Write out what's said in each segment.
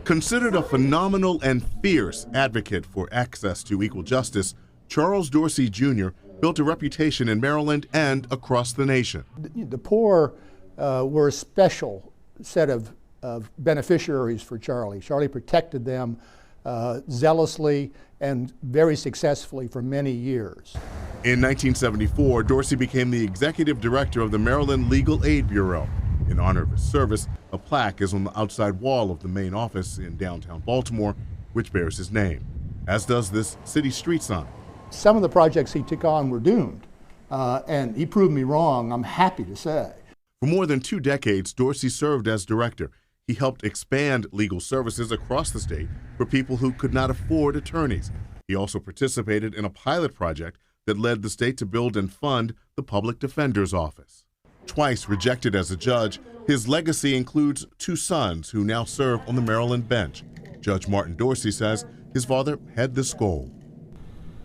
Considered a phenomenal and fierce advocate for access to equal justice, Charles Dorsey Jr. built a reputation in Maryland and across the nation. The poor were a special set of beneficiaries for Charlie. Charlie protected them zealously and very successfully for many years. In 1974, Dorsey became the executive director of the Maryland Legal Aid Bureau. In honor of his service, a plaque is on the outside wall of the main office in downtown Baltimore, which bears his name, as does this city street sign. Some of the projects he took on were doomed, and he proved me wrong, I'm happy to say. For more than 2 decades, Dorsey served as director. He helped expand legal services across the state for people who could not afford attorneys. He also participated in a pilot project that led the state to build and fund the Public Defender's Office. Twice rejected as a judge, his legacy includes 2 sons who now serve on the Maryland bench. Judge Martin Dorsey says his father had this goal: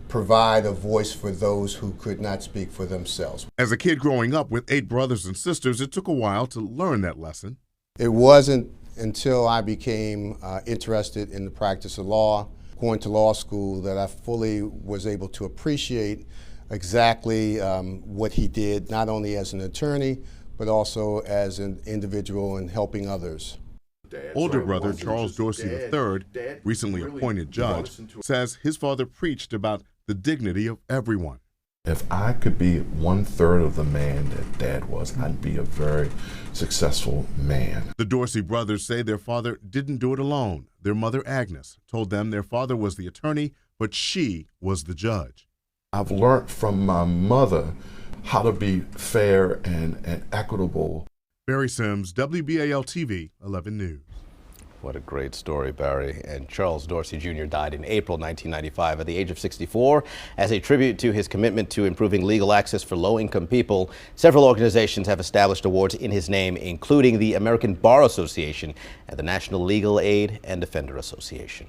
provide a voice for those who could not speak for themselves. As a kid growing up with 8 brothers and sisters, it took a while to learn that lesson. It wasn't until I became interested in the practice of law, going to law school, that I fully was able to appreciate exactly what he did, not only as an attorney, but also as an individual in helping others. Older brother Charles Dorsey III, recently appointed judge, says his father preached about the dignity of everyone. If I could be 1/3 of the man that Dad was, I'd be a very successful man. The Dorsey brothers say their father didn't do it alone. Their mother, Agnes, told them their father was the attorney, but she was the judge. I've learned from my mother how to be fair and equitable. Barry Sims, WBAL-TV, 11 News. What a great story, Barry. And Charles Dorsey Jr. died in April 1995 at the age of 64. As a tribute to his commitment to improving legal access for low-income people, several organizations have established awards in his name, including the American Bar Association and the National Legal Aid and Defender Association.